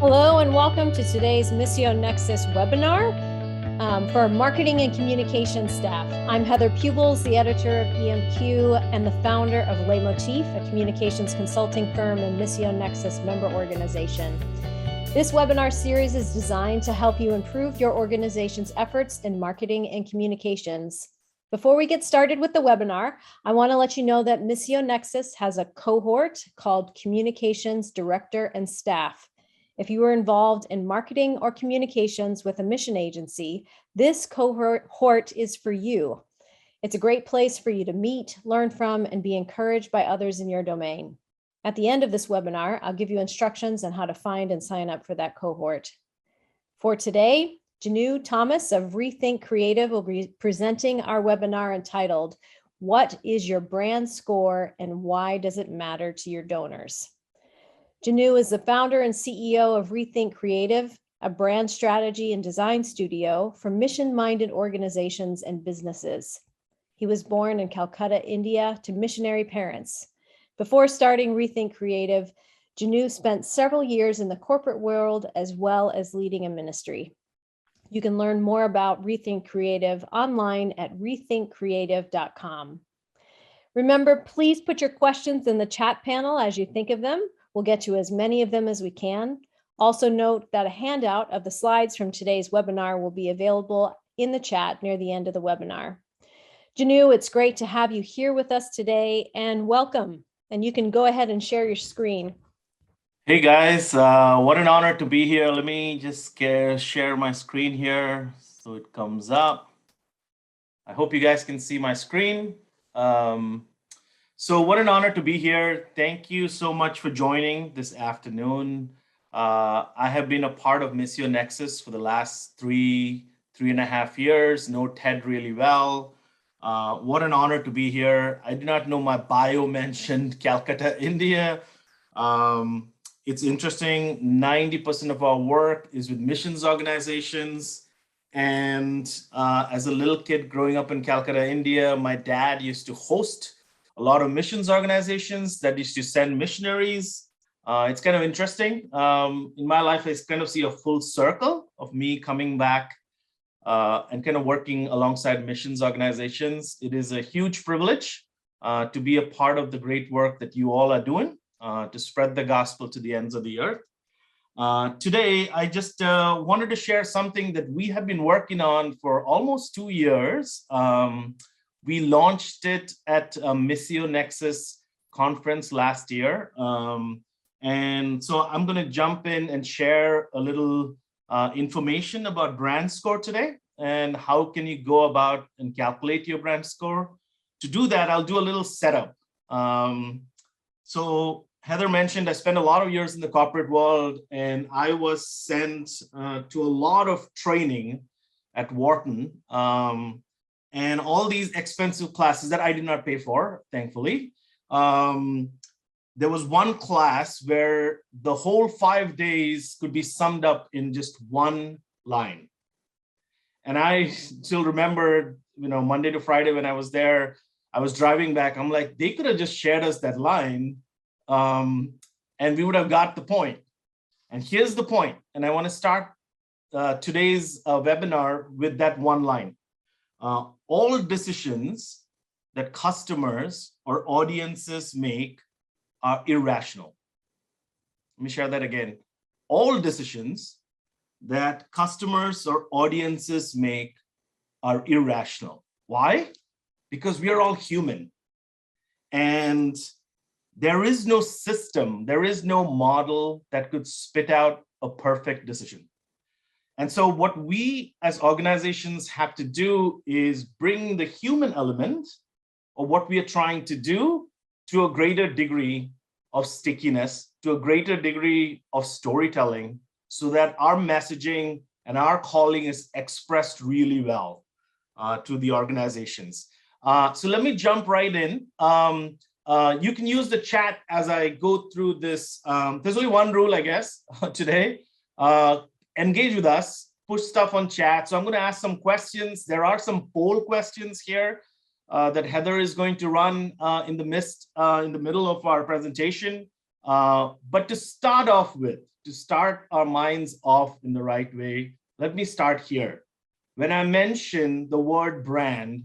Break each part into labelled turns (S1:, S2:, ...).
S1: Hello and welcome to today's Missio Nexus webinar for marketing and communication staff. I'm Heather Pubels, the editor of EMQ and the founder of Leitmotif, a communications consulting firm and Missio Nexus member organization. This webinar series is designed to help you improve your organization's efforts in marketing and communications. Before we get started with the webinar, I want to let you know that Missio Nexus has a cohort called Communications Director and Staff. If you are involved in marketing or communications with a mission agency, this cohort is for you. It's a great place for you to meet, learn from, and be encouraged by others in your domain. At the end of this webinar, I'll give you instructions on how to find and sign up for that cohort. For today, Jinu Thomas of Rethink Creative will be presenting our webinar entitled, "What is your brand score and why does it matter to your donors?" Jinu is the founder and CEO of Rethink Creative, a brand strategy and design studio for mission-minded organizations and businesses. He was born in Calcutta, India, to missionary parents. Before starting Rethink Creative, Jinu spent several years in the corporate world as well as leading a ministry. You can learn more about Rethink Creative online at rethinkcreative.com. Remember, please put your questions in the chat panel as you think of them. We'll get to as many of them as we can. Also note that a handout of the slides from today's webinar will be available in the chat near the end of the webinar. Jinu, it's great to have you here with us today and welcome. And you can go ahead and share your screen.
S2: Hey guys, what an honor to be here. Let me just share my screen here so it comes up. I hope you guys can see my screen. So what an honor to be here. Thank you so much for joining this afternoon. I have been a part of Missio Nexus for the last three and a half years, know Ted really well. What an honor to be here. I do not know my bio mentioned Calcutta, India. It's interesting, 90% of our work is with missions organizations. And as a little kid growing up in Calcutta, India, my dad used to host a lot of missions organizations that used to send missionaries. It's kind of interesting. In my life, I kind of see a full circle of me coming back and kind of working alongside missions organizations. It is a huge privilege to be a part of the great work that you all are doing to spread the gospel to the ends of the earth. Today, I just wanted to share something that we have been working on for almost 2 years. We launched it at a Missio Nexus conference last year. And so I'm going to jump in and share a little information about brand score today and how can you go about and calculate your brand score. To do that, I'll do a little setup. So Heather mentioned I spent a lot of years in the corporate world and I was sent to a lot of training at Wharton. And all these expensive classes that I did not pay for, thankfully. There was one class where the whole 5 days could be summed up in just one line. And I still remember, Monday to Friday when I was there, I was driving back. I'm like, they could have just shared us that line and we would have got the point. And here's the point. And I want to start today's webinar with that one line. All decisions that customers or audiences make are irrational. Let me share that again. All decisions that customers or audiences make are irrational. Why? Because we are all human. And there is no system, there is no model that could spit out a perfect decision. And so what we as organizations have to do is bring the human element of what we are trying to do to a greater degree of stickiness, to a greater degree of storytelling, so that our messaging and our calling is expressed really well to the organizations. So let me jump right in. You can use the chat as I go through this. There's only one rule, I guess, today. Engage with us, push stuff on chat. So I'm going to ask some questions. There are some poll questions here that Heather is going to run in the middle of our presentation. But to start off with, to start our minds off in the right way, let me start here. When I mention the word brand,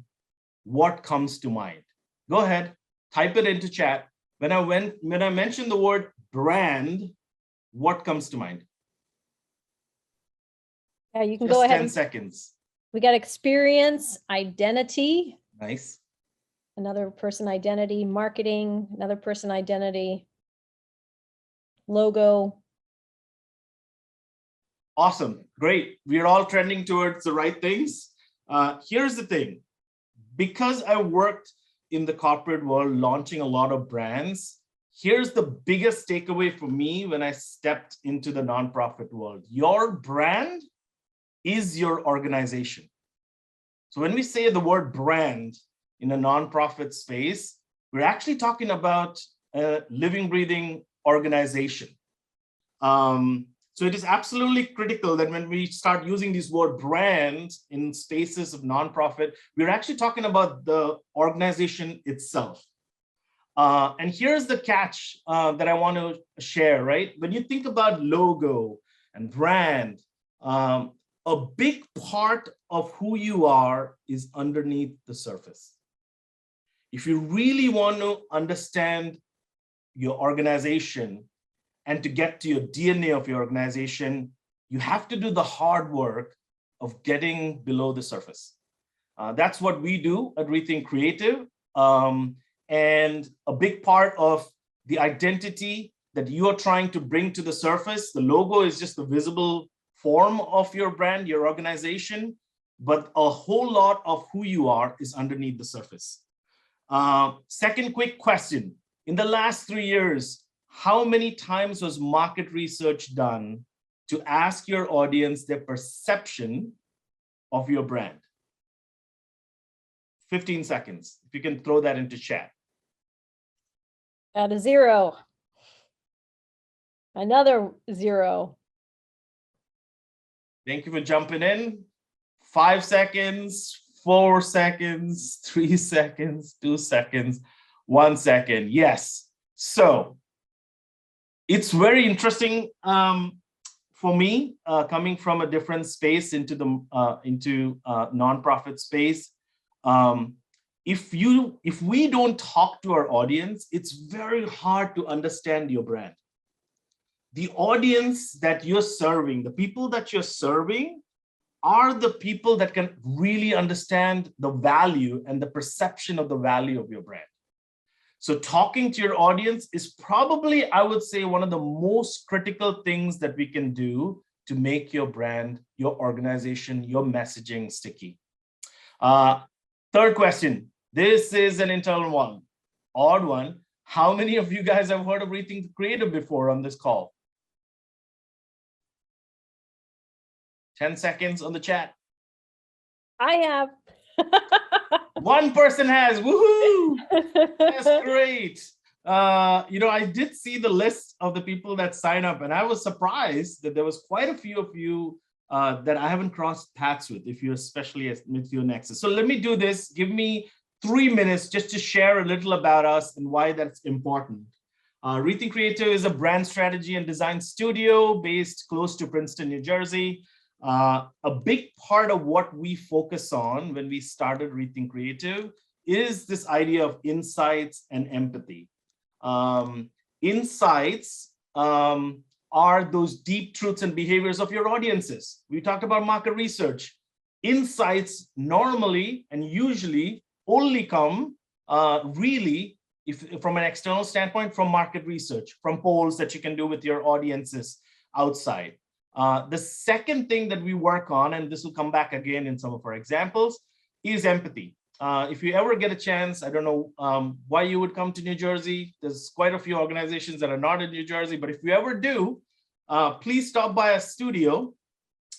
S2: what comes to mind? Go ahead, type it into chat. When I mention the word brand, what comes to mind?
S1: Yeah, you can
S2: Just
S1: go ahead.
S2: 10 seconds.
S1: We got experience, identity.
S2: Nice.
S1: Another person identity, marketing, another person identity, logo.
S2: Awesome. Great. We're all trending towards the right things. Here's the thing. Because I worked in the corporate world launching a lot of brands, here's the biggest takeaway for me when I stepped into the nonprofit world. Your brand is your organization. So when we say the word brand in a nonprofit space, we're actually talking about a living, breathing organization. So it is absolutely critical that when we start using this word brand in spaces of nonprofit, we're actually talking about the organization itself. And here's the catch that I want to share, right? When you think about logo and brand, a big part of who you are is underneath the surface. If you really want to understand your organization and to get to your DNA of your organization, you have to do the hard work of getting below the surface. That's what we do at Rethink Creative. And a big part of the identity that you are trying to bring to the surface, the logo is just the visible form of your brand, your organization, but a whole lot of who you are is underneath the surface. Second quick question. In the last 3 years, how many times was market research done to ask your audience their perception of your brand? 15 seconds. If you can throw that into chat.
S1: At a 0. Another 0.
S2: Thank you for jumping in. 5 seconds, 4 seconds, 3 seconds, 2 seconds, 1 second. Yes. So it's very interesting for me coming from a different space into the nonprofit space. If we don't talk to our audience, it's very hard to understand your brand. The audience that you're serving, the people that you're serving, are the people that can really understand the value and the perception of the value of your brand. So talking to your audience is probably, I would say, one of the most critical things that we can do to make your brand, your organization, your messaging sticky. Third question. This is an internal one, odd one. How many of you guys have heard of Rethink Creative before on this call? 10 seconds on the chat.
S1: I have.
S2: One person has. Woohoo! That's great. I did see the list of the people that sign up, and I was surprised that there was quite a few of you that I haven't crossed paths with, if you're especially with your Nexus. So let me do this. Give me 3 minutes just to share a little about us and why that's important. Rethink Creative is a brand strategy and design studio based close to Princeton, New Jersey. A big part of what we focus on when we started Rethink Creative is this idea of insights and empathy. Insights are those deep truths and behaviors of your audiences. We talked about market research. Insights normally and usually only come really, if from an external standpoint, from market research, from polls that you can do with your audiences outside. The second thing that we work on, and this will come back again in some of our examples, is empathy. If you ever get a chance, I don't know why you would come to New Jersey. There's quite a few organizations that are not in New Jersey, but if you ever do, please stop by our studio,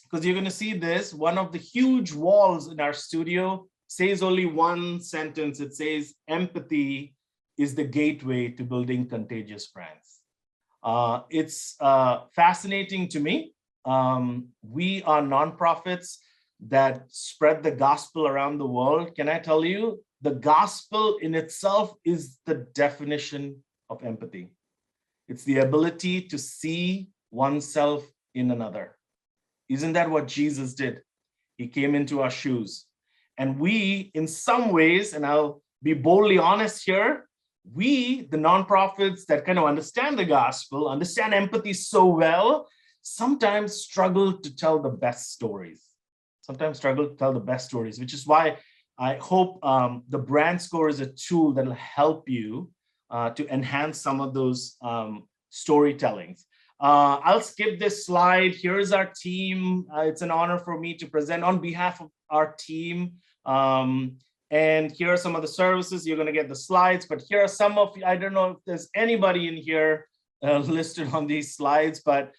S2: because you're going to see this. One of the huge walls in our studio says only one sentence. It says, empathy is the gateway to building contagious brands. It's fascinating to me. We are nonprofits that spread the gospel around the world. Can I tell you, the gospel in itself is the definition of empathy. It's the ability to see oneself in another. Isn't that what Jesus did? He came into our shoes. And we, in some ways, and I'll be boldly honest here, we, the nonprofits that kind of understand the gospel, understand empathy so well, sometimes struggle to tell the best stories. Which is why I hope the brand score is a tool that will help you to enhance some of those storytellings. I'll skip this slide. Here's our team. It's an honor for me to present on behalf of our team. And here are some of the services. You're going to get the slides, but here are some of, I don't know if there's anybody in here listed on these slides, but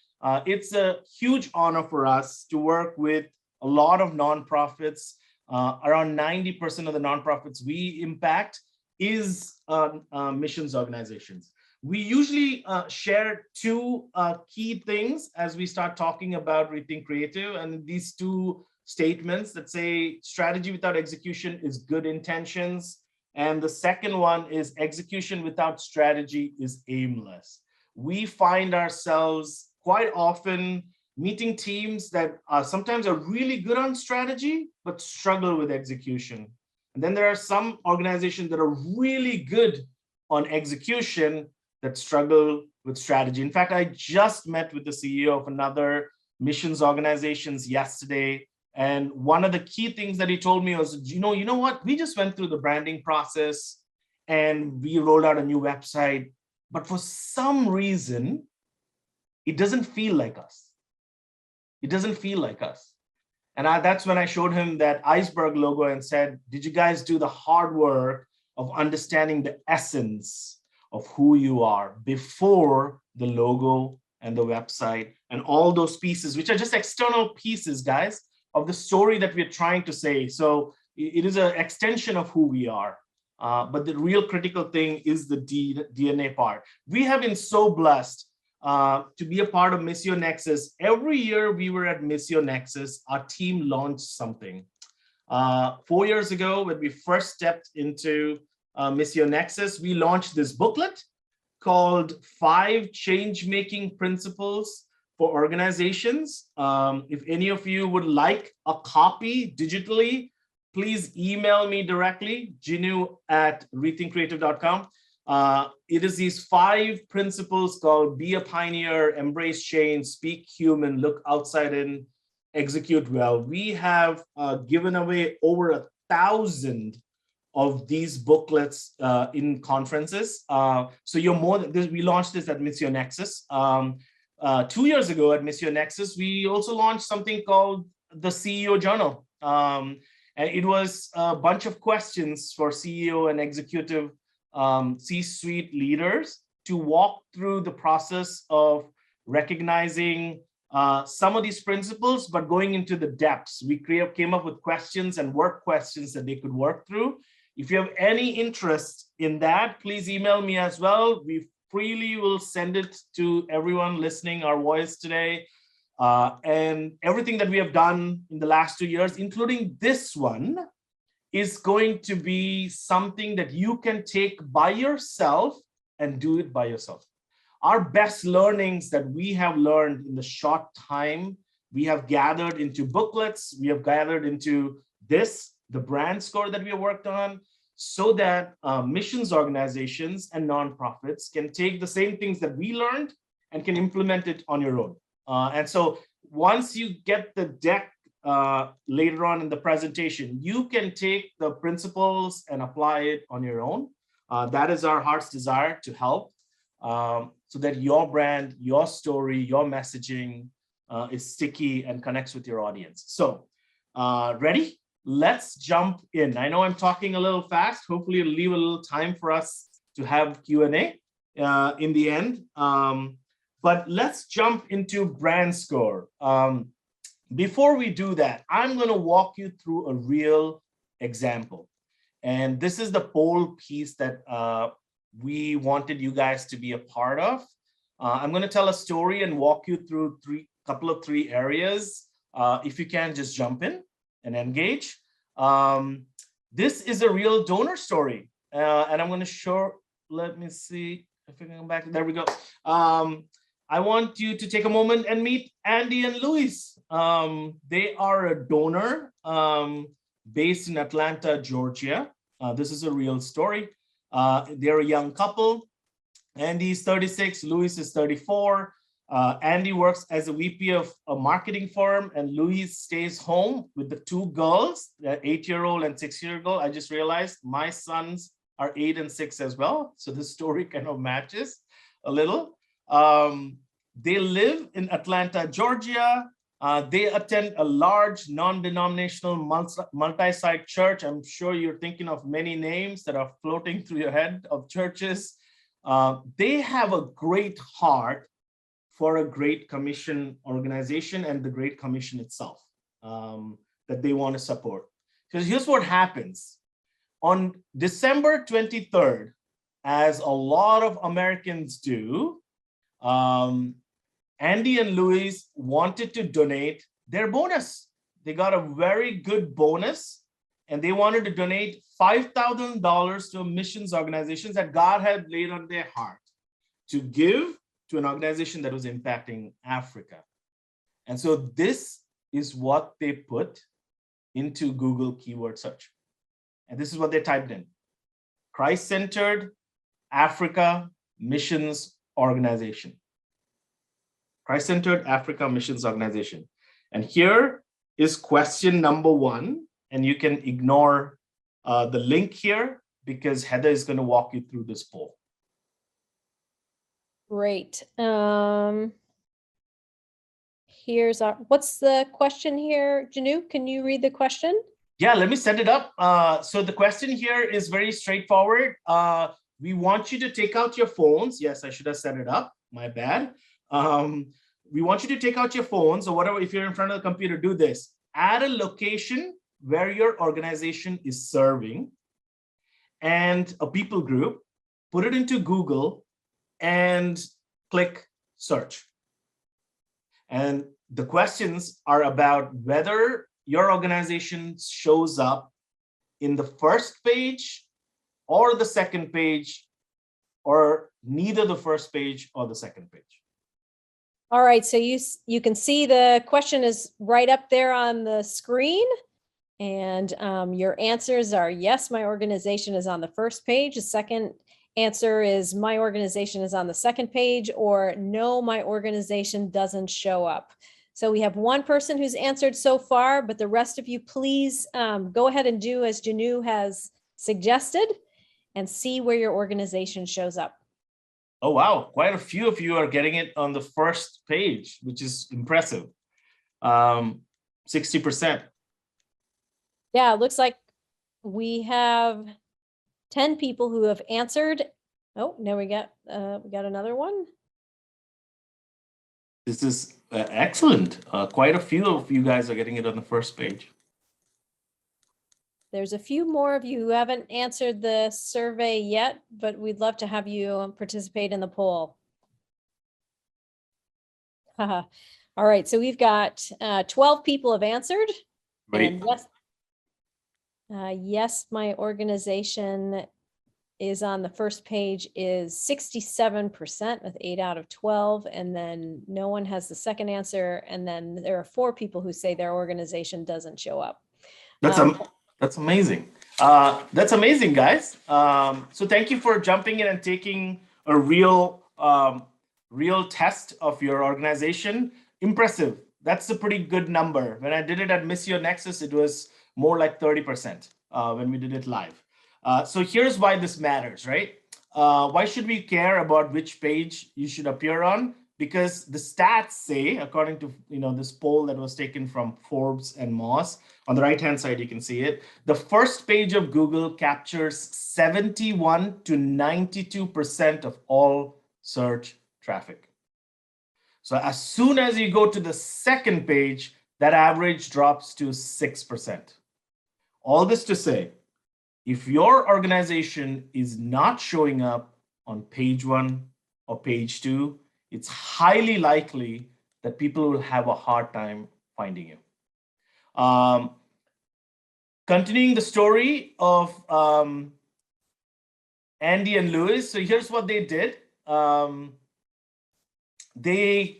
S2: it's a huge honor for us to work with a lot of nonprofits. Around 90% of the nonprofits we impact is missions organizations. We usually share two key things as we start talking about Rethink Creative, and these two statements that say strategy without execution is good intentions. And the second one is execution without strategy is aimless. We find ourselves quite often meeting teams that sometimes are really good on strategy, but struggle with execution. And then there are some organizations that are really good on execution that struggle with strategy. In fact, I just met with the CEO of another missions organizations yesterday. And one of the key things that he told me was, you know what? We just went through the branding process and we rolled out a new website, but for some reason, it doesn't feel like us. It doesn't feel like us. And that's when I showed him that iceberg logo and said, did you guys do the hard work of understanding the essence of who you are before the logo and the website and all those pieces, which are just external pieces, guys, of the story that we're trying to say. So it is an extension of who we are. But the real critical thing is the DNA part. We have been so blessed to be a part of Missio Nexus. Every year we were at Missio Nexus, our team launched something. 4 years ago, when we first stepped into Missio Nexus, we launched this booklet called 5 Change-Making Principles for Organizations. If any of you would like a copy digitally, please email me directly, jinu@rethinkcreative.com. It is these 5 principles called be a pioneer, embrace change, speak human, look outside in, execute well. We have given away over 1,000 of these booklets in conferences. So you're more than this. We launched this at Missio Nexus. 2 years ago at Missio Nexus, we also launched something called the CEO Journal. And it was a bunch of questions for CEO and executive C-suite leaders to walk through the process of recognizing some of these principles, but going into the depths. We came up with questions and work questions that they could work through. If you have any interest in that, please email me as well. We freely will send it to everyone listening our voice today. And everything that we have done in the last 2 years, including this one, is going to be something that you can take by yourself and do it by yourself. Our best learnings that we have learned in the short time, we have gathered into booklets, we have gathered into this, the brand score that we have worked on, so that missions organizations and nonprofits can take the same things that we learned and can implement it on your own. And so once you get the deck later on in the presentation, you can take the principles and apply it on your own. That is our heart's desire, to help so that your brand, your story, your messaging is sticky and connects with your audience. So ready? Let's jump in. I know I'm talking a little fast. Hopefully it'll leave a little time for us to have Q&A in the end. But let's jump into brand score. Before we do that, I'm going to walk you through a real example. And this is the poll piece that we wanted you guys to be a part of. I'm going to tell a story and walk you through three areas. If you can, just jump in and engage. This is a real donor story. And I'm going to show, let me see. if I can come back, there we go. I want you to take a moment and meet Andy and Luis. They are a donor based in Atlanta, Georgia. This is a real story. They're a young couple. Andy is 36, Luis is 34. Andy works as a VP of a marketing firm, and Luis stays home with the two girls, the 8-year-old and 6-year-old. I just realized my sons are 8 and 6 as well. So the story kind of matches a little. They live in Atlanta, Georgia. They attend a large non-denominational multi-site church. I'm sure you're thinking of many names that are floating through your head of churches. They have a great heart for a Great Commission organization and the Great Commission itself that they want to support. Because here's what happens. On December 23rd, as a lot of Americans do, Andy and Luis wanted to donate their bonus. They got a very good bonus, and they wanted to donate $5,000 to a missions organization that God had laid on their heart to give to an organization that was impacting Africa. And so this is what they put into Google keyword search. And this is what they typed in: Christ-centered Africa Missions Organization. Christ-centered Africa Missions Organization. And here is question number 1. And you can ignore the link here because Heather is going to walk you through this poll.
S1: Great. Here's our, what's the question here? Jinu, can you read the question?
S2: Yeah, let me set it up. So the question here is very straightforward. We want you to take out your phones. Yes, I should have set it up. My bad. We want you to take out your phones or whatever. If you're in front of the computer, do this. Add a location where your organization is serving and a people group. Put it into Google and click search. And the questions are about whether your organization shows up in the first page or the second page, or neither the first page or the second page.
S1: All right, so you can see the question is right up there on the screen, and your answers are yes, my organization is on the first page. The second answer is my organization is on the second page, or no, my organization doesn't show up. So we have one person who's answered so far, but the rest of you, please go ahead and do as Jinu has suggested and see where your organization shows up.
S2: Oh, wow. Quite a few of you are getting it on the first page, which is impressive. 60%.
S1: Yeah, it looks like we have 10 people who have answered. Oh, now we got another one.
S2: This is excellent. Quite a few of you guys are getting it on the first page.
S1: There's a few more of you who haven't answered the survey yet, but we'd love to have you participate in the poll. All right, so we've got 12 people have answered.
S2: Great.
S1: And yes, yes, my organization is on the first page is 67% with 8 out of 12. And then no one has the second answer. And then there are 4 people who say their organization doesn't show up.
S2: That's amazing. That's amazing, guys. So thank you for jumping in and taking a real test of your organization. Impressive. That's a pretty good number. When I did it at Miss Your Nexus, it was more like 30% when we did it live. So here's why this matters, right? Why should we care about which page you should appear on? Because the stats say, according to this poll that was taken from Forbes and Moss, on the right-hand side, you can see it. The first page of Google captures 71 to 92% of all search traffic. So as soon as you go to the second page, that average drops to 6%. All this to say, if your organization is not showing up on page 1 or page 2, it's highly likely that people will have a hard time finding you. Continuing the story of Andy and Luis. So here's what they did. they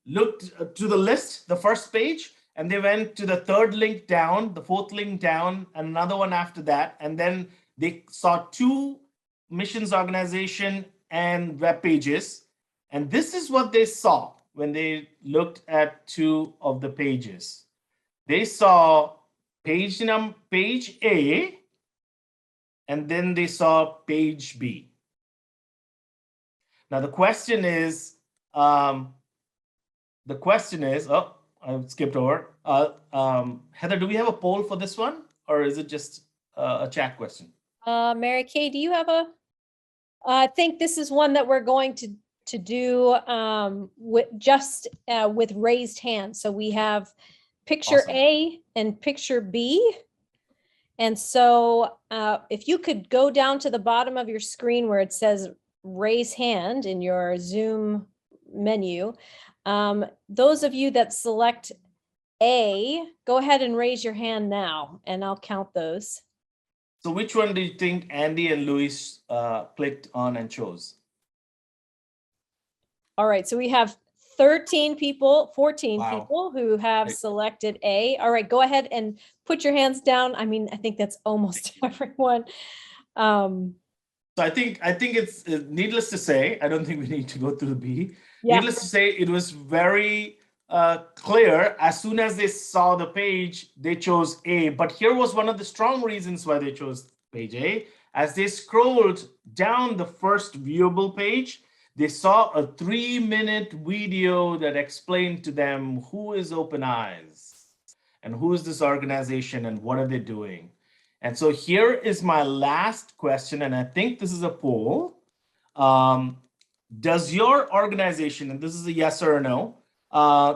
S2: looked to the list, the first page, and they went to the third link down, the fourth link down, and another one after that. And then they saw 2 missions organization and web pages. And this is what they saw when they looked at 2 of the pages. They saw page A, and then they saw page B. Now the question is, oh, I skipped over. Heather, do we have a poll for this one, or is it just a chat question?
S1: Mary Kay, do you have a? I think this is one that we're going to do with raised hands. So we have picture
S2: Awesome.
S1: A and picture B. And so if you could go down to the bottom of your screen where it says raise hand in your Zoom menu, those of you that select A, go ahead and raise your hand now, and I'll count those.
S2: So which one do you think Andy and Luis clicked on and chose?
S1: All right, so we have 14 people
S2: Wow.
S1: who have selected A. All right, go ahead and put your hands down. I mean, I think that's almost everyone.
S2: So I think it's needless to say, I don't think we need to go through the B.
S1: Yeah.
S2: Needless to say, it was very clear. As soon as they saw the page, they chose A. But here was one of the strong reasons why they chose page A. As they scrolled down the first viewable page, they saw a 3-minute video that explained to them who is Open Eyes and who is this organization and what are they doing. And so here is my last question, and I think this is a poll. Does your organization, and this is a yes or a no,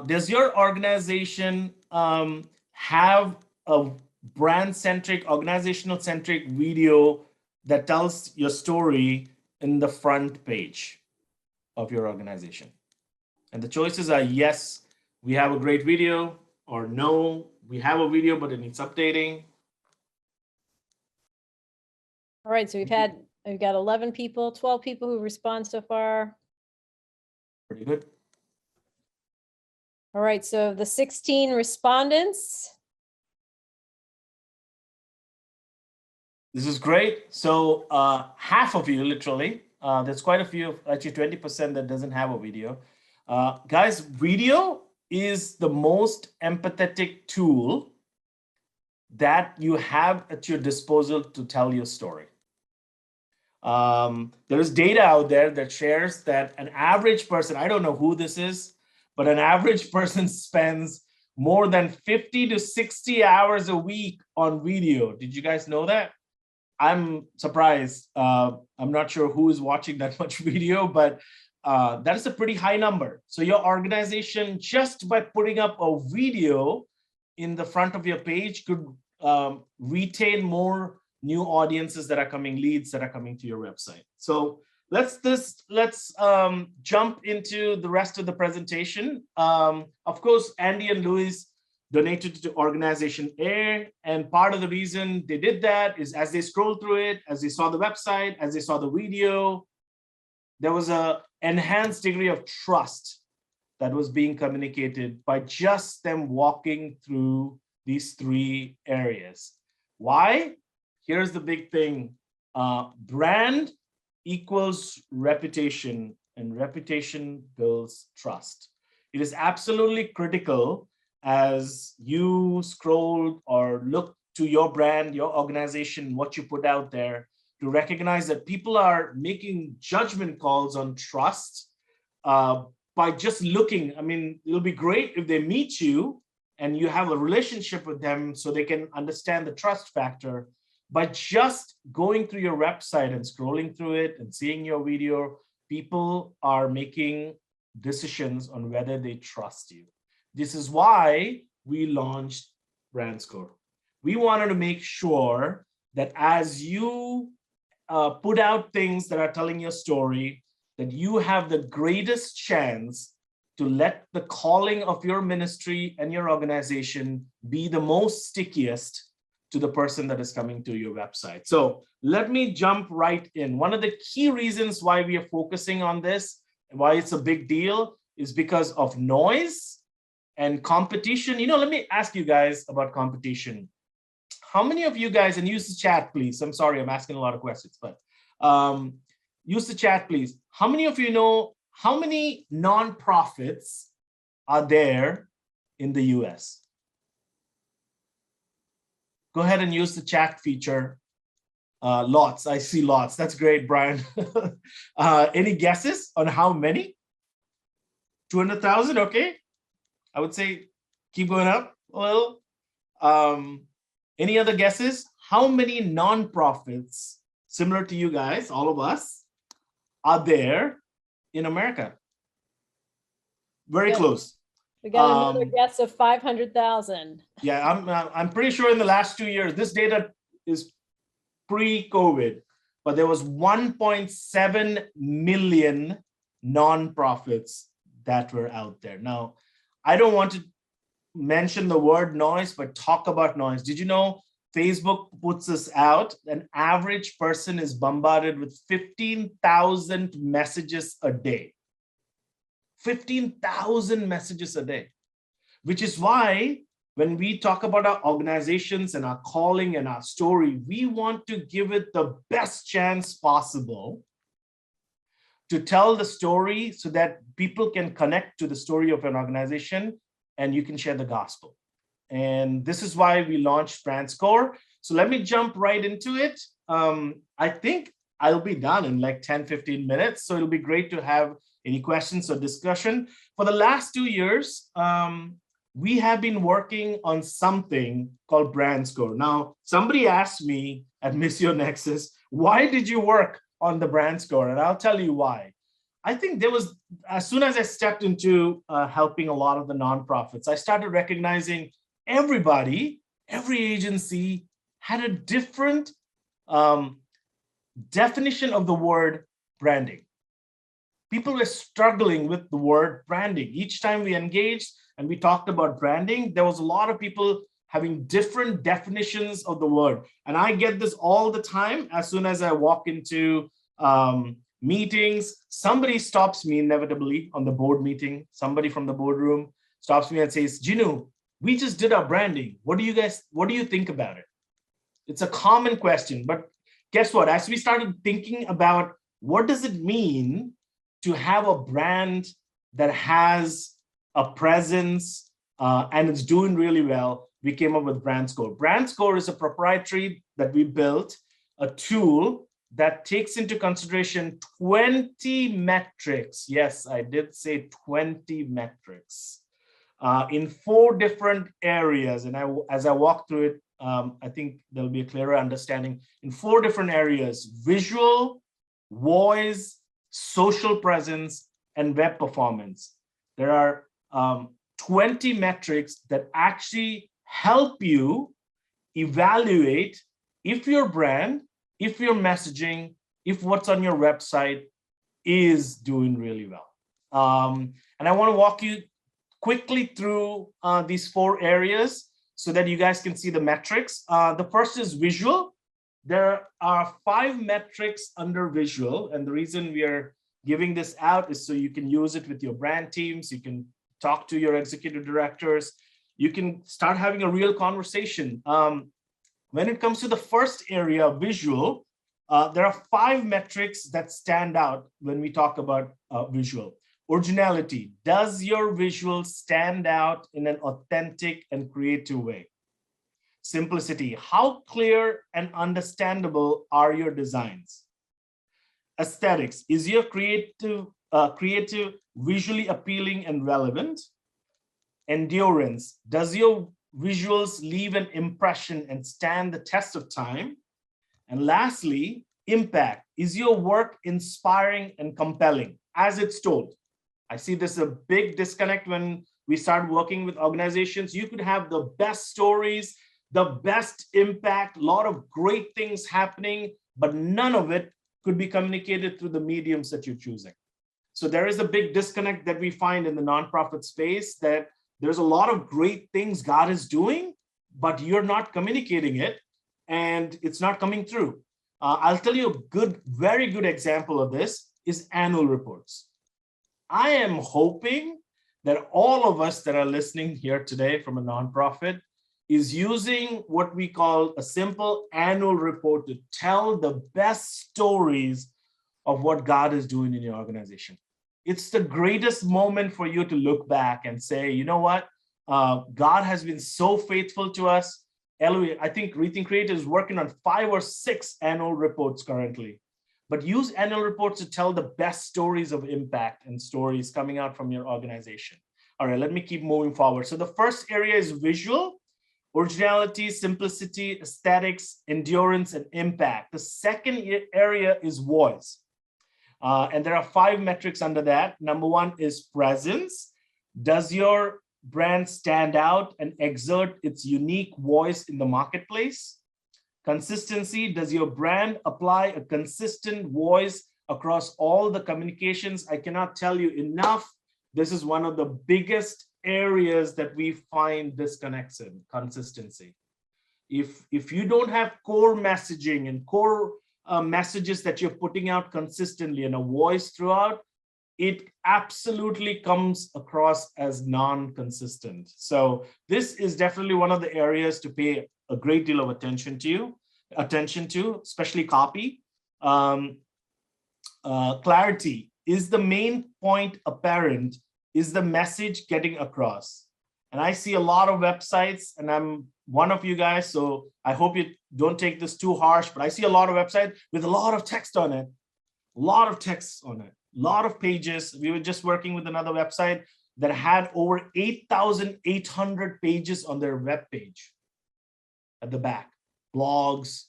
S2: does your organization have a brand-centric, organizational-centric video that tells your story in the front page of your organization? And the choices are yes, we have a great video, or no, we have a video, but it needs updating.
S1: All right, so we've got 11 people, 12 people who respond so far.
S2: Pretty good.
S1: All right, so the 16 respondents.
S2: This is great. So half of you, literally, there's quite a few, actually 20% that doesn't have a video. Guys, video is the most empathetic tool that you have at your disposal to tell your story. There is data out there that shares that an average person, I don't know who this is, but an average person spends more than 50 to 60 hours a week on video. Did you guys know that? I'm surprised. I'm not sure who is watching that much video, but that is a pretty high number. So your organization, just by putting up a video in the front of your page, could retain more new audiences that are coming, leads that are coming to your website. So let's jump into the rest of the presentation. Of course, Andy and Luis donated to organization A, and part of the reason they did that is as they scrolled through it, as they saw the website, as they saw the video, there was an enhanced degree of trust that was being communicated by just them walking through these 3 areas. Why? Here's the big thing. Brand equals reputation, and reputation builds trust. It is absolutely critical as you scroll or look to your brand, your organization, what you put out there, to recognize that people are making judgment calls on trust by just looking. I mean, it'll be great if they meet you and you have a relationship with them so they can understand the trust factor. But just going through your website and scrolling through it and seeing your video, people are making decisions on whether they trust you. This is why we launched Brand Score. We wanted to make sure that as you put out things that are telling your story, that you have the greatest chance to let the calling of your ministry and your organization be the most stickiest, to the person that is coming to your website. So let me jump right in. One of the key reasons why we are focusing on this, why it's a big deal, is because of noise and competition. Let me ask you guys about competition. How many of you guys, and use the chat, please. I'm sorry, I'm asking a lot of questions, but use the chat, please. How many of you know how many nonprofits are there in the US? Go ahead and use the chat feature. Lots, I see lots. That's great, Brian. Any guesses on how many? 200,000, okay. I would say keep going up a little. Any other guesses? How many nonprofits, similar to you guys, all of us, are there in America? Very close.
S1: We got another guess of 500,000.
S2: Yeah, I'm pretty sure in the last 2 years, this data is pre-COVID, but there was 1.7 million nonprofits that were out there. Now, I don't want to mention the word noise, but talk about noise. Did you know Facebook puts this out? An average person is bombarded with 15,000 messages a day. 15,000 messages a day, which is why when we talk about our organizations and our calling and our story, we want to give it the best chance possible to tell the story so that people can connect to the story of an organization and you can share the gospel. And this is why we launched Brand Score. So let me jump right into it. I think I'll be done in like 10, 15 minutes. So it'll be great to have any questions or discussion. For the last 2 years, we have been working on something called Brand Score. Now, somebody asked me at Missio Nexus, why did you work on the Brand Score? And I'll tell you why. I think there was, as soon as I stepped into helping a lot of the nonprofits, I started recognizing everybody, every agency had a different definition of the word branding. People were struggling with the word branding. Each time we engaged and we talked about branding, there was a lot of people having different definitions of the word. And I get this all the time. As soon as I walk into meetings, somebody stops me inevitably on the board meeting. Somebody from the boardroom stops me and says, Jinu, we just did our branding. What do you think about it? It's a common question, but guess what? As we started thinking about what does it mean to have a brand that has a presence and it's doing really well, we came up with Brand Score. Brand Score is a proprietary that we built, a tool that takes into consideration 20 metrics. Yes, I did say 20 metrics in 4 different areas. And as I walk through it, I think there'll be a clearer understanding in 4 different areas: visual, voice, social presence, and web performance. There are 20 metrics that actually help you evaluate if your brand, if your messaging, if what's on your website is doing really well. And I want to walk you quickly through these 4 areas so that you guys can see the metrics. The first is visual. There are 5 metrics under visual, and the reason we are giving this out is so you can use it with your brand teams, you can talk to your executive directors, you can start having a real conversation. When it comes to the first area, visual, there are 5 metrics that stand out when we talk about visual. Originality. Does your visual stand out in an authentic and creative way? Simplicity. How clear and understandable are your designs? Aesthetics. Is your creative visually appealing and relevant? Endurance. Does your visuals leave an impression and stand the test of time? And lastly, impact. Is your work inspiring and compelling as it's told? I see this a big disconnect when we start working with organizations. You could have the best stories, the best impact, a lot of great things happening, but none of it could be communicated through the mediums that you're choosing. So there is a big disconnect that we find in the nonprofit space, that there's a lot of great things God is doing, but you're not communicating it and it's not coming through. I'll tell you a good, very good example of this is annual reports. I am hoping that all of us that are listening here today from a nonprofit is using what we call a simple annual report to tell the best stories of what God is doing in your organization. It's the greatest moment for you to look back and say, you know what? God has been so faithful to us. Eloise, I think Rethink Creative is working on 5 or 6 annual reports currently. But use annual reports to tell the best stories of impact and stories coming out from your organization. All right, let me keep moving forward. So the first area is visual, originality, simplicity, aesthetics, endurance, and impact. The second area is voice. And there are 5 metrics under that. Number 1 is presence. Does your brand stand out and exert its unique voice in the marketplace? Consistency. Does your brand apply a consistent voice across all the communications? I cannot tell you enough. This is one of the biggest areas that we find disconnects in, consistency. If you don't have core messaging and core messages that you're putting out consistently and a voice throughout, it absolutely comes across as non-consistent. So this is definitely one of the areas to pay a great deal of attention to, especially copy. Clarity. Is the main point apparent? Is the message getting across? And I see a lot of websites, and I'm one of you guys, so I hope you don't take this too harsh, but I see a lot of websites with a lot of text on it, a lot of pages. We were just working with another website that had over 8,800 pages on their web page at the back, blogs.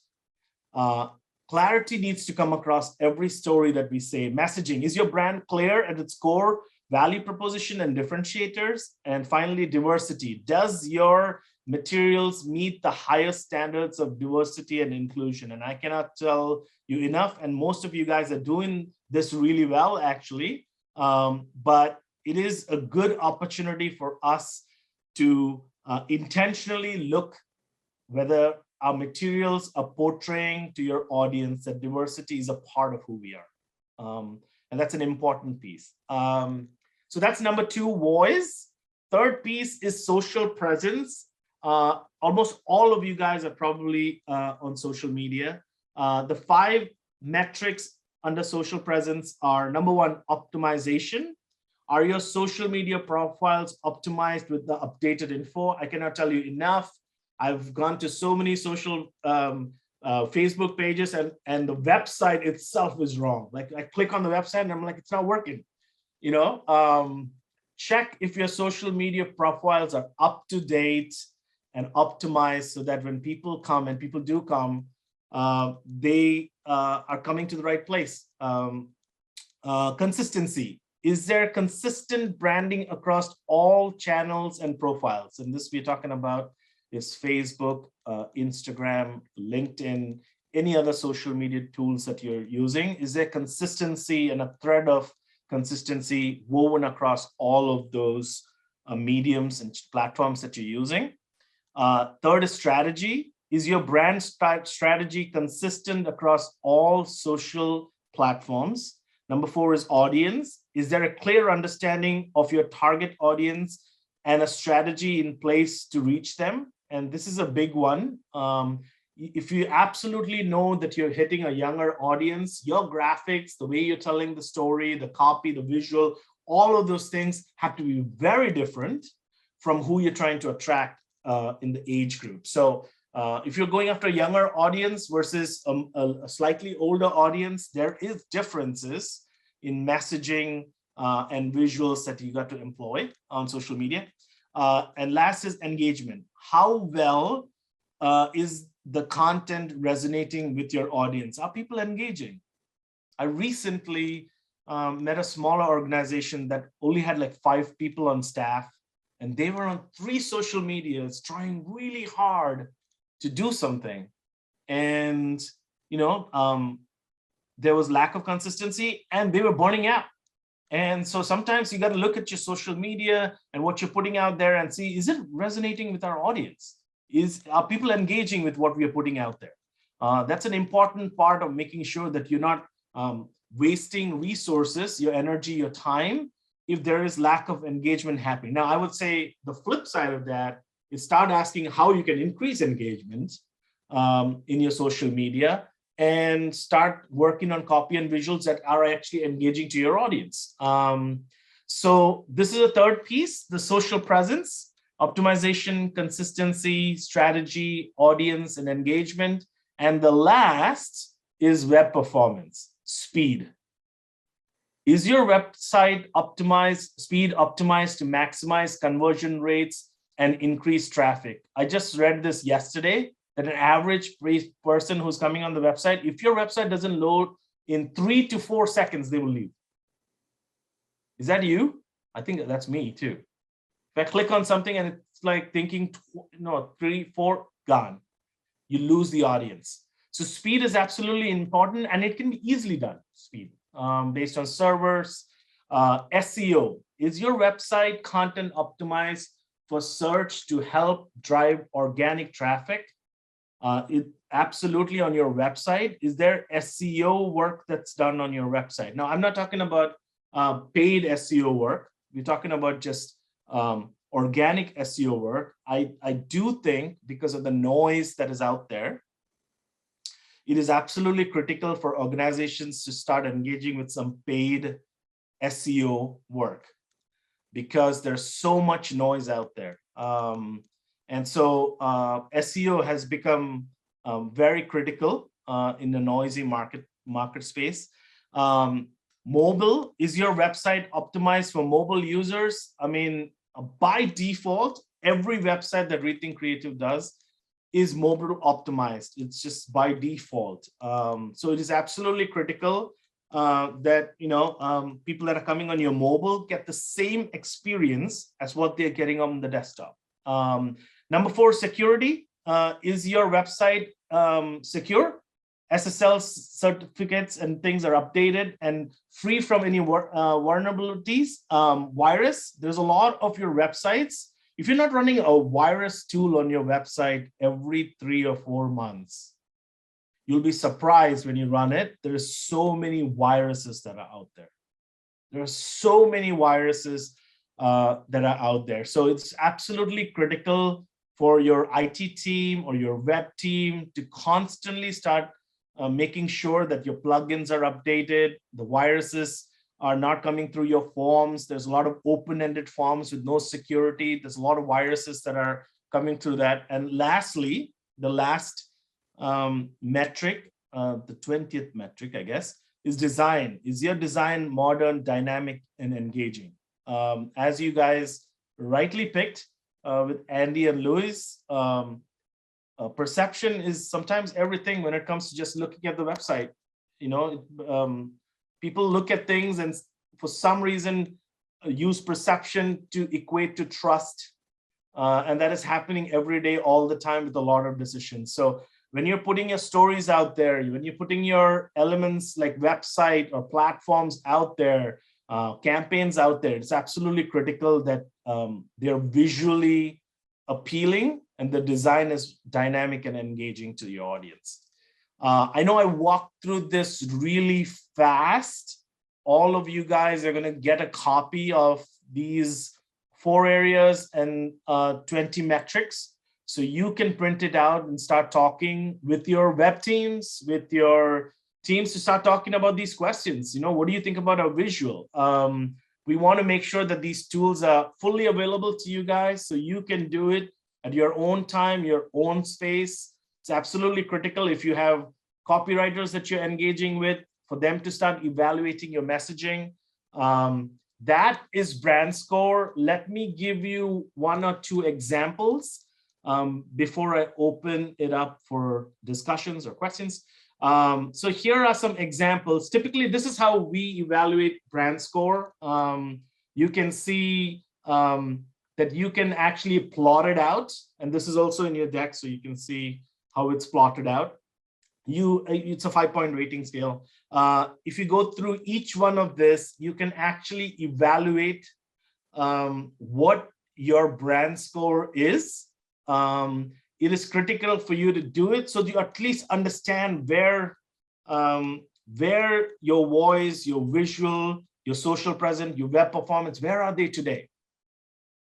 S2: Clarity needs to come across every story that we say. Messaging. Is your brand clear at its core value proposition and differentiators? And finally, diversity. Does your materials meet the highest standards of diversity and inclusion? And I cannot tell you enough, and most of you guys are doing this really well, actually. But it is a good opportunity for us to intentionally look whether our materials are portraying to your audience that diversity is a part of who we are. And that's an important piece. So that's number 2, voice. Third piece is social presence. Almost all of you guys are probably on social media. The 5 metrics under social presence are: number 1, optimization. Are your social media profiles optimized with the updated info? I cannot tell you enough. I've gone to so many social Facebook pages, and the website itself is wrong. Like, I click on the website and I'm like, it's not working. You know, check if your social media profiles are up to date and optimized so that when people come, and people do come, they are coming to the right place. Consistency. Is there consistent branding across all channels and profiles? And this we're talking about is Facebook, Instagram, LinkedIn, any other social media tools that you're using. Is there consistency and a thread of consistency woven across all of those mediums and platforms that you're using? Third is strategy. Is your brand strategy consistent across all social platforms? Number 4 is audience. Is there a clear understanding of your target audience and a strategy in place to reach them? And this is a big one. If you absolutely know that you're hitting a younger audience, your graphics, the way you're telling the story, the copy, the visual, all of those things have to be very different from who you're trying to attract in the age group. So if you're going after a younger audience versus a slightly older audience, there is differences in messaging and visuals that you got to employ on social media. And last is engagement. How well is the content resonating with your audience? Are people engaging? I recently met a smaller organization that only had like 5 people on staff, and they were on 3 social medias trying really hard to do something. And, you know, there was lack of consistency and they were burning out. And so sometimes you got to look at your social media and what you're putting out there and see, is it resonating with our audience? Are people engaging with what we are putting out there? That's an important part of making sure that you're not wasting resources, your energy, your time, if there is lack of engagement happening. Now, I would say the flip side of that is start asking how you can increase engagement in your social media, and start working on copy and visuals that are actually engaging to your audience. So this is a third piece, the social presence, optimization, consistency, strategy, audience, and engagement. And the last is web performance, speed. Is your website optimized, speed optimized to maximize conversion rates and increase traffic? I just read this yesterday, that an average person who's coming on the website, if your website doesn't load in 3 to 4 seconds, they will leave. Is that you? I think that's me too. If I click on something and it's like thinking, no, 3, 4, gone. You lose the audience. So speed is absolutely important, and it can be easily done, speed, based on servers. SEO, is your website content optimized for search to help drive organic traffic? It absolutely on your website. Is there SEO work that's done on your website? Now, I'm not talking about paid SEO work. We're talking about just organic SEO work. I do think, because of the noise that is out there, it is absolutely critical for organizations to start engaging with some paid SEO work, because there's so much noise out there. And so SEO has become very critical in the noisy market space. Mobile, is your website optimized for mobile users? I mean, by default, every website that Rethink Creative does is mobile optimized. It's just by default. So it is absolutely critical that people that are coming on your mobile get the same experience as what they're getting on the desktop. Number 4, security. Is your website secure? SSL certificates and things are updated and free from any vulnerabilities. Virus, there's a lot of your websites. If you're not running a virus tool on your website every 3 or 4 months, you'll be surprised when you run it. There's so many viruses that are out there. There are so many viruses that are out there. So it's absolutely critical for your IT team or your web team to constantly start making sure that your plugins are updated, the viruses are not coming through your forms. There's a lot of open-ended forms with no security. There's a lot of viruses that are coming through that. And lastly, the last metric, the 20th metric, I guess, is design. Is your design modern, dynamic, and engaging? As you guys rightly picked with Andy and Louis, perception is sometimes everything when it comes to just looking at the website. People look at things and for some reason use perception to equate to trust. And that is happening every day, all the time, with a lot of decisions. So when you're putting your stories out there, when you're putting your elements like website or platforms out there, campaigns out there, it's absolutely critical that they're visually appealing and the design is dynamic and engaging to your audience. I know I walked through this really fast. All of you guys are going to get a copy of these 4 areas and 20 metrics. So you can print it out and start talking with your web teams, with your teams, to start talking about these questions. What do you think about our visual? We want to make sure that these tools are fully available to you guys so you can do it at your own time, your own space. It's absolutely critical if you have copywriters that you're engaging with, for them to start evaluating your messaging. That is brand score. Let me give you 1 or 2 examples before I open it up for discussions or questions. So here are some examples. Typically, this is how we evaluate brand score. You can see that you can actually plot it out. And this is also in your deck, so you can see how it's plotted out. It's a 5-point rating scale. If you go through each one of this, you can actually evaluate what your brand score is. it is critical for you to do it so you at least understand where your voice, your visual, your social presence, your web performance, where are they today?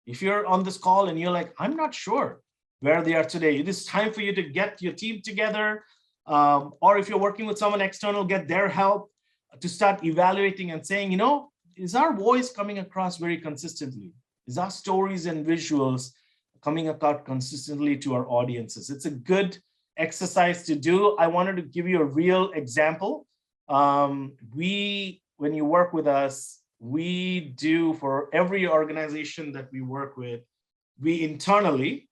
S2: If you're on this call and you're like, I'm not sure where they are today, it is time for you to get your team together. Or if you're working with someone external, get their help to start evaluating and saying, is our voice coming across very consistently? Is our stories and visuals coming across consistently to our audiences? It's a good exercise to do. I wanted to give you a real example. When you work with us, we do, for every organization that we work with, we internally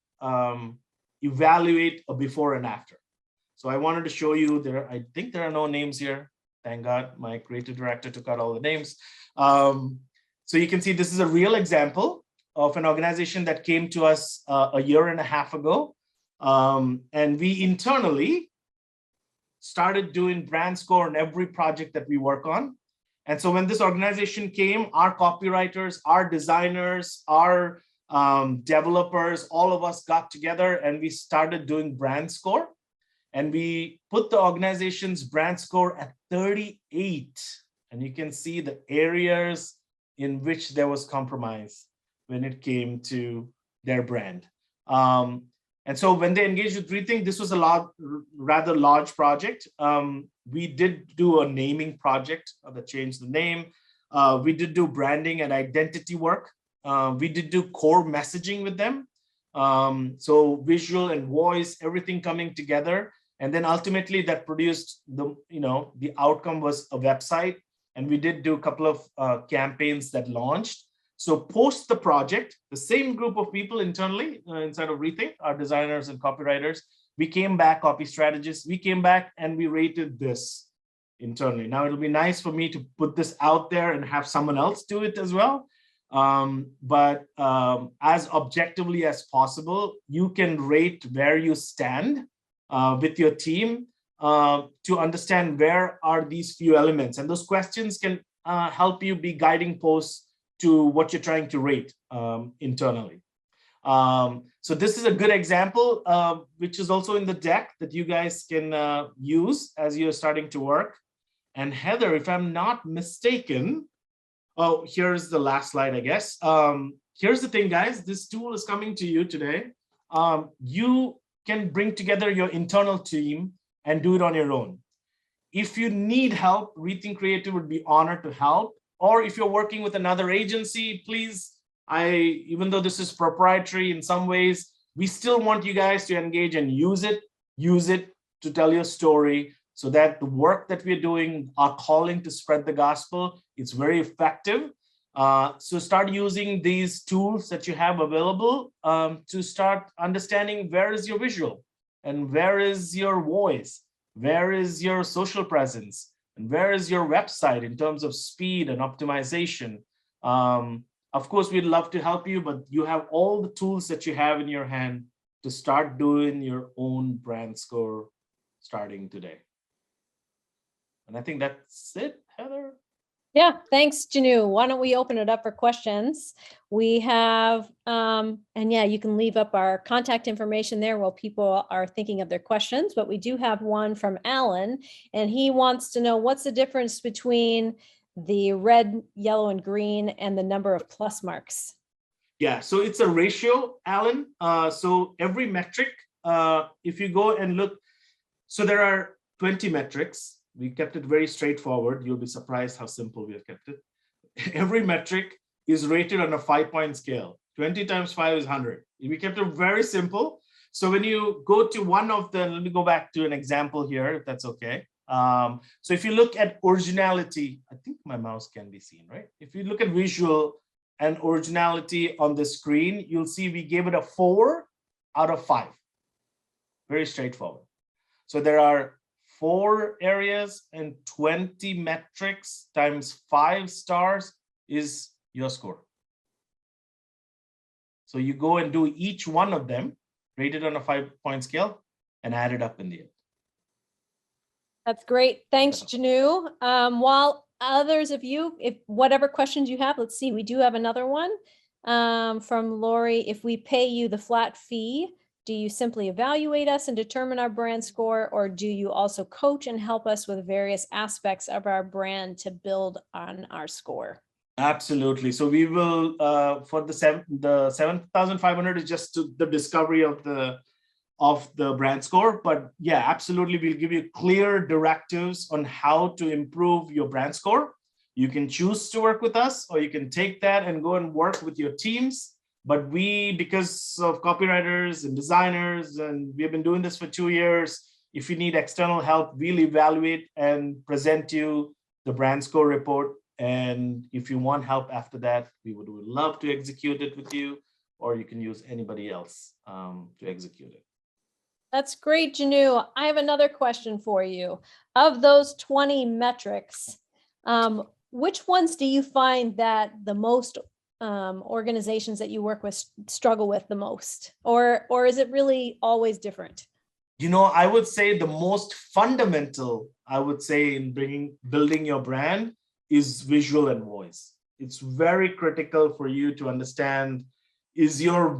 S2: evaluate a before and after. So I wanted to show you there. I think there are no names here. Thank God my creative director took out all the names. So you can see this is a real example of an organization that came to us a year and a half ago. And we internally started doing brand score on every project that we work on. And so when this organization came, our copywriters, our designers, our developers, all of us got together and we started doing brand score. And we put the organization's brand score at 38. And you can see the areas in which there was compromise when it came to their brand. And so when they engaged with Rethink, this was a rather large project. We did do a naming project that changed the name. We did do branding and identity work. We did do core messaging with them. So visual and voice, everything coming together. And then ultimately that produced the outcome was a website. And we did do a couple of campaigns that launched. So post the project, the same group of people internally inside of Rethink, our designers and copywriters, we came back, copy strategists, we came back and we rated this internally. Now it'll be nice for me to put this out there and have someone else do it as well. But as objectively as possible, you can rate where you stand with your team to understand where are these few elements. And those questions can help you be guiding posts to what you're trying to rate internally. So this is a good example, which is also in the deck that you guys can use as you're starting to work. And Heather, if I'm not mistaken, oh, here's the last slide, I guess. Here's the thing, guys, this tool is coming to you today. You can bring together your internal team and do it on your own. If you need help, Rethink Creative would be honored to help. Or if you're working with another agency, please, even though this is proprietary in some ways, we still want you guys to engage and use it to tell your story so that the work that we're doing, our calling to spread the gospel, it's very effective. So start using these tools that you have available to start understanding where is your visual and where is your voice, where is your social presence, and where is your website in terms of speed and optimization. Of course, we'd love to help you, but you have all the tools that you have in your hand to start doing your own brand score starting today. And I think that's it, Heather.
S1: Yeah, thanks, Jinu. Why don't we open it up for questions? We have, and yeah, you can leave up our contact information there while people are thinking of their questions, but we do have one from Alan, and he wants to know what's the difference between the red, yellow, and green and the number of plus marks.
S2: Yeah, so it's a ratio, Alan. So every metric, if you go and look, so there are 20 metrics. We kept it very straightforward. You'll be surprised how simple we have kept it. Every metric is rated on a 5-point scale. 20 times 5 is 100. We kept it very simple. So when you go to one of the, let me go back to an example here, if that's okay. So if you look at originality, I think my mouse can be seen, right? If you look at visual and originality on the screen, you'll see we gave it a 4 out of 5. Very straightforward. So there are 4 areas and 20 metrics times 5 stars is your score. So you go and do each one of them, rate it on a 5-point scale, and add it up in the end.
S1: That's great. Thanks, Jinu. While others of you, if whatever questions you have, let's see, we do have another one from Lori. If we pay you the flat fee, Do you simply evaluate us and determine our brand score, or do you also coach and help us with various aspects of our brand to build on our score?
S2: Absolutely. So we will, for the 7,500 is just the discovery of the brand score. But yeah, absolutely. We'll give you clear directives on how to improve your brand score. You can choose to work with us, or you can take that and go and work with your teams. But we, because of copywriters and designers, and we've been doing this for 2 years, if you need external help, we'll evaluate and present you the brand score report. And if you want help after that, we would love to execute it with you, or you can use anybody else to execute it.
S1: That's great, Jinu. I have another question for you. Of those 20 metrics, which ones do you find that the most organizations that you work with struggle with the most? Or is it really always different?
S2: I would say the most fundamental, I would say, in building your brand is visual and voice. It's very critical for you to understand, is your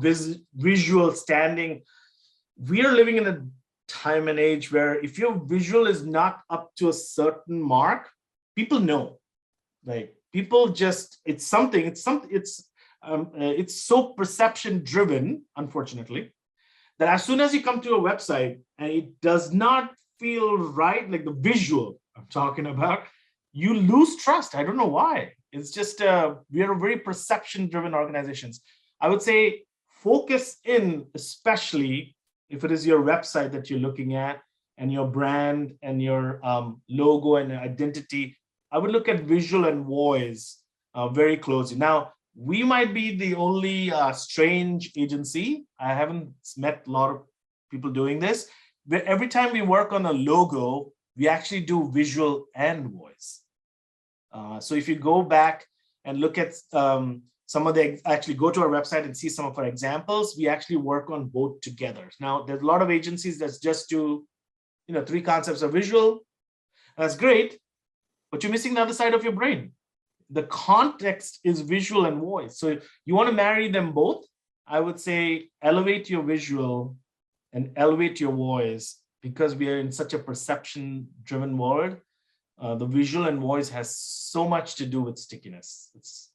S2: visual standing? We are living in a time and age where if your visual is not up to a certain mark, people know. Like, people just, it's so perception driven, unfortunately, that as soon as you come to a website and it does not feel right, like the visual I'm talking about, you lose trust. I don't know why. It's just, we are very perception-driven organizations. I would say focus in, especially if it is your website that you're looking at and your brand and your logo and identity. I would look at visual and voice very closely. Now, we might be the only strange agency. I haven't met a lot of people doing this, but every time we work on a logo, we actually do visual and voice. So if you go back and look at actually go to our website and see some of our examples, we actually work on both together. Now, there's a lot of agencies that just do, 3 concepts of visual. That's great, but you're missing the other side of your brain. The context is visual and voice. So you want to marry them both. I would say elevate your visual and elevate your voice, because we are in such a perception-driven world. The visual and voice has so much to do with stickiness. It's,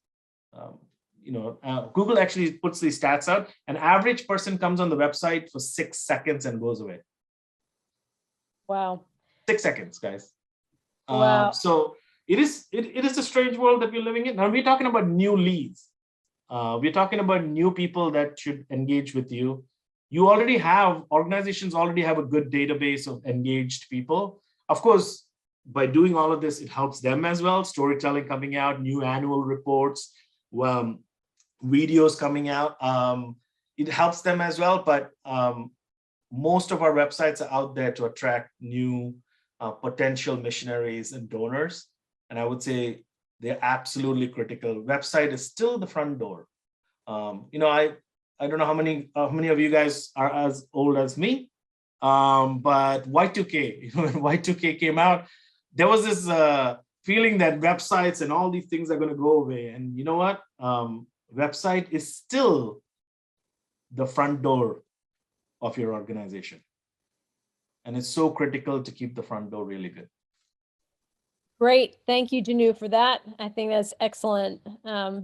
S2: Google actually puts these stats out. An average person comes on the website for 6 seconds and goes away.
S1: Wow.
S2: 6 seconds, guys.
S1: Wow.
S2: So it is a strange world that we're living in. Now, we're talking about new leads. We're talking about new people that should engage with you. Organizations already have a good database of engaged people. Of course, by doing all of this, it helps them as well. Storytelling coming out, new annual reports, videos coming out. It helps them as well. But most of our websites are out there to attract new potential missionaries and donors. And I would say they're absolutely critical. Website is still the front door. I don't know how many of you guys are as old as me, but Y2K, when Y2K came out, there was this feeling that websites and all these things are going to go away. And you know what? Website is still the front door of your organization. And it's so critical to keep the front door really good.
S1: Great. Thank you, Jinu, for that. I think that's excellent.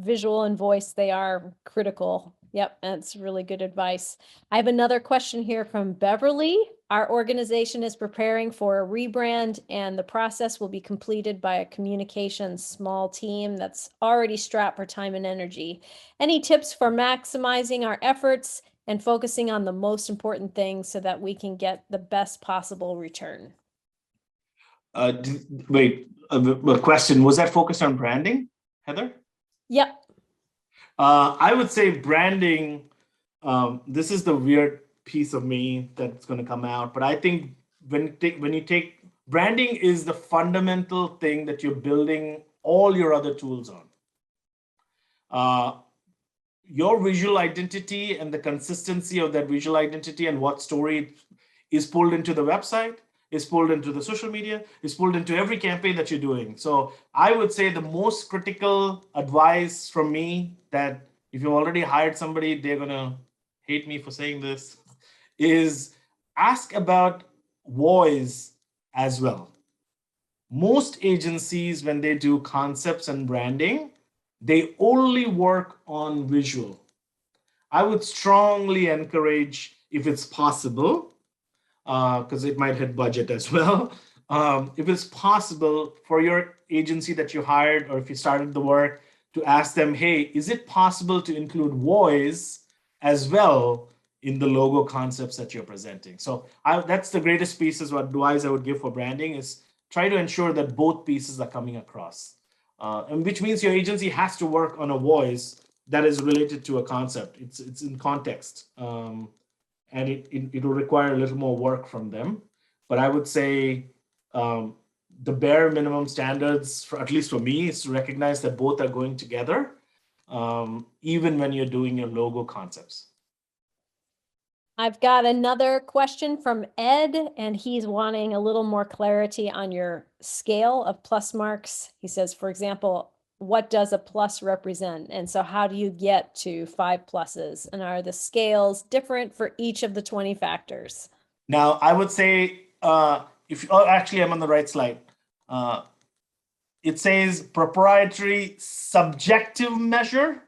S1: Visual and voice, they are critical. Yep, that's really good advice. I have another question here from Beverly. Our organization is preparing for a rebrand, and the process will be completed by a communications small team that's already strapped for time and energy. Any tips for maximizing our efforts and focusing on the most important things so that we can get the best possible return?
S2: Wait, a question. Was that focused on branding, Heather?
S1: Yep.
S2: I would say branding, this is the weird piece of me that's going to come out, but I think when you take branding is the fundamental thing that you're building all your other tools on. Your visual identity and the consistency of that visual identity and what story is pulled into the website, is pulled into the social media, is pulled into every campaign that you're doing. So I would say the most critical advice from me, that if you've already hired somebody, they're going to hate me for saying this, is ask about voice as well. Most agencies, when they do concepts and branding, they only work on visual. I would strongly encourage, if it's possible, because it might hit budget as well. If it's possible for your agency that you hired, or if you started the work, to ask them, hey, is it possible to include voice as well in the logo concepts that you're presenting? So that's the greatest piece is what advice I would give for branding is try to ensure that both pieces are coming across. And which means your agency has to work on a voice that is related to a concept. It's in context. And it will require a little more work from them. But I would say the bare minimum standards, for, at least for me, is to recognize that both are going together, even when you're doing your logo concepts.
S1: I've got another question from Ed, and he's wanting a little more clarity on your scale of plus marks. He says, for example, what does a plus represent? And so how do you get to 5 pluses? And are the scales different for each of the 20 factors?
S2: Now, I would say, actually, I'm on the right slide. It says proprietary subjective measure.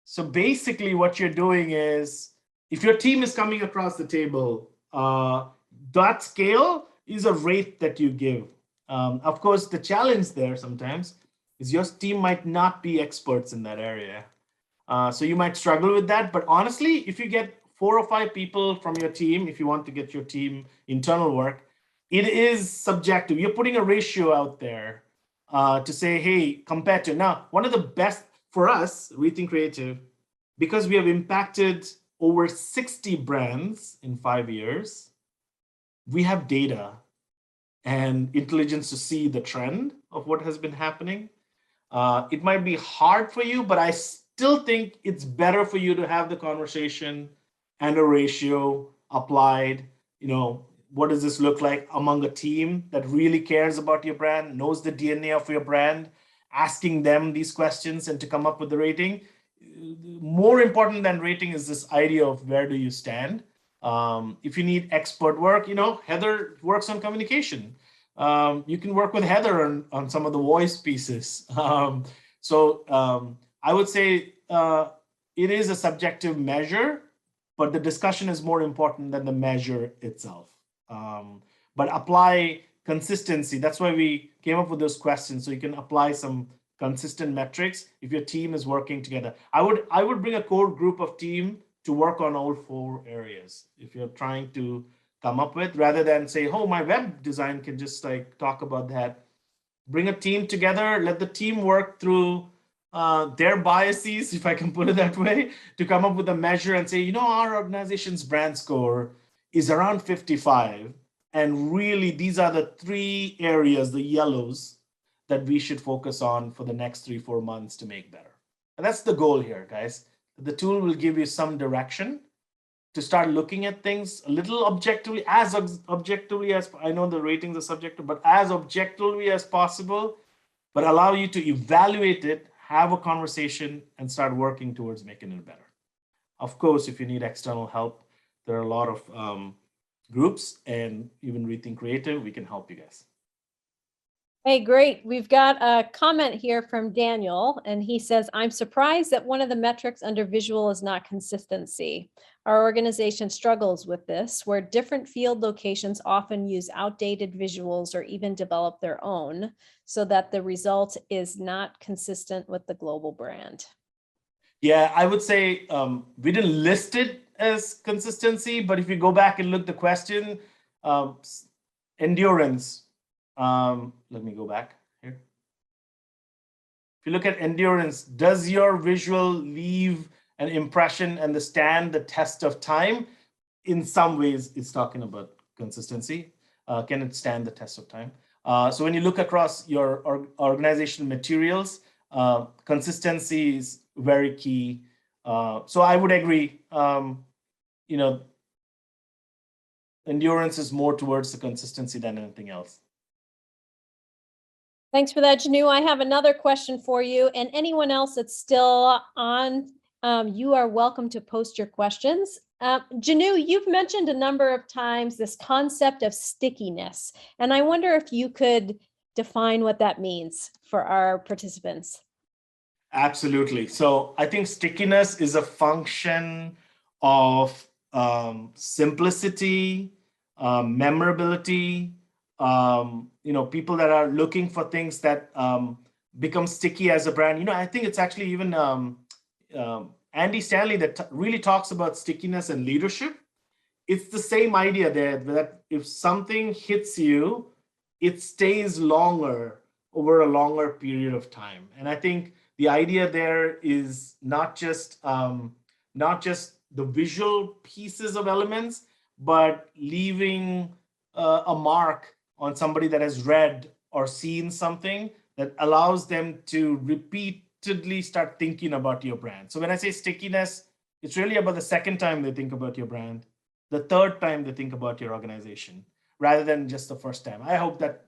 S2: So basically what you're doing is, if your team is coming across the table, that scale is a rate that you give. Of course, the challenge there sometimes is your team might not be experts in that area. So you might struggle with that. But honestly, if you get 4 or 5 people from your team, if you want to get your team internal work, it is subjective. You're putting a ratio out there to say, hey, compared to. Now, one of the best for us, Rethink Creative, because we have impacted over 60 brands in 5 years, we have data and intelligence to see the trend of what has been happening. It might be hard for you, but I still think it's better for you to have the conversation and a ratio applied. What does this look like among a team that really cares about your brand, knows the DNA of your brand, asking them these questions and to come up with the rating. More important than rating is this idea of where do you stand. If you need expert work, Heather works on communication. You can work with Heather on some of the voice pieces. So I would say it is a subjective measure, but the discussion is more important than the measure itself. But apply consistency. That's why we came up with those questions, so you can apply some consistent metrics if your team is working together. I would bring a core group of team to work on all 4 areas if you're trying to come up with, rather than say, oh, my web design can just like talk about that. Bring a team together, let the team work through their biases, if I can put it that way, to come up with a measure and say, our organization's brand score is around 55. And really, these are the 3 areas, the yellows, that we should focus on for the next 3-4 months to make better. And that's the goal here, guys. The tool will give you some direction to start looking at things a little objectively, as objectively as, I know the ratings are subjective, but as objectively as possible, but allow you to evaluate it, have a conversation, and start working towards making it better. Of course, if you need external help, there are a lot of groups, and even Rethink Creative, we can help you guys.
S1: Hey, great. We've got a comment here from Daniel, and he says, I'm surprised that one of the metrics under visual is not consistency. Our organization struggles with this, where different field locations often use outdated visuals or even develop their own, so that the result is not consistent with the global brand.
S2: Yeah, I would say we didn't list it as consistency, but if you go back and look at the question, endurance. Let me go back here. If you look at endurance, does your visual leave an impression and stand the test of time? In some ways, it's talking about consistency. Can it stand the test of time? So when you look across your organizational materials, consistency is very key. So I would agree, endurance is more towards the consistency than anything else.
S1: Thanks for that, Jinu. I have another question for you, and anyone else that's still on you are welcome to post your questions. Jinu, you've mentioned a number of times this concept of stickiness, and I wonder if you could define what that means for our participants.
S2: Absolutely. So I think stickiness is a function of simplicity, memorability. People that are looking for things that become sticky as a brand. I think it's actually even Andy Stanley that really talks about stickiness and leadership. It's the same idea there, that if something hits you, it stays longer over a longer period of time. And I think the idea there is not just the visual pieces of elements, but leaving a mark on somebody that has read or seen something that allows them to repeatedly start thinking about your brand. So when I say stickiness, it's really about the second time they think about your brand, the third time they think about your organization, rather than just the first time. I hope that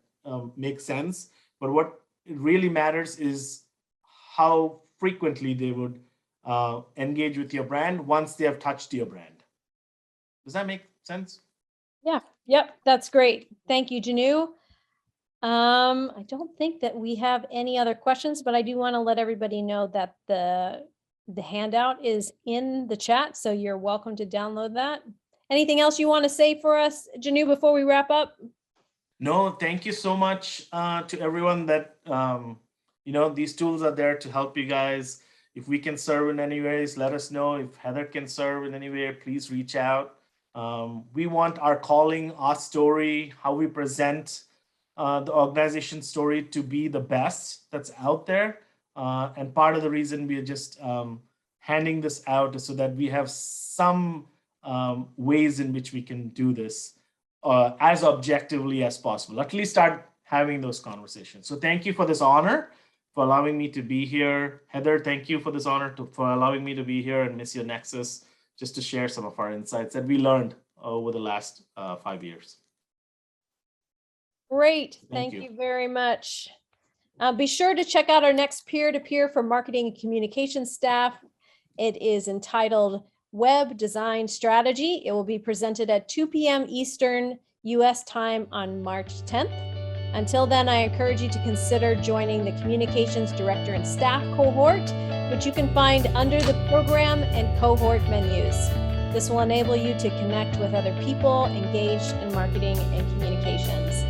S2: makes sense. But what really matters is how frequently they would engage with your brand once they have touched your brand. Does that make sense?
S1: Yeah, yep, that's great. Thank you, Jinu. I don't think that we have any other questions, but I do want to let everybody know that the handout is in the chat, so you're welcome to download that. Anything else you want to say for us, Jinu, before we wrap up?
S2: No, thank you so much to everyone that, these tools are there to help you guys. If we can serve in any ways, let us know. If Heather can serve in any way, please reach out. We want our calling, our story, how we present the organization story to be the best that's out there. And part of the reason we are just handing this out is so that we have some ways in which we can do this as objectively as possible, at least start having those conversations. So thank you for this honor, for allowing me to be here. Heather, thank you for this honor for allowing me to be here and Missio Nexus, just to share some of our insights that we learned over the last 5 years.
S1: Great, thank you very much. Be sure to check out our next peer-to-peer for marketing and communication staff. It is entitled Web Design Strategy. It will be presented at 2 p.m. Eastern US time on March 10th. Until then, I encourage you to consider joining the Communications Director and Staff cohort, which you can find under the program and cohort menus. This will enable you to connect with other people engaged in marketing and communications.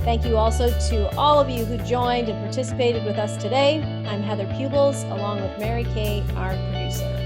S1: Thank you also to all of you who joined and participated with us today. I'm Heather Pubels, along with Mary Kay, our producer.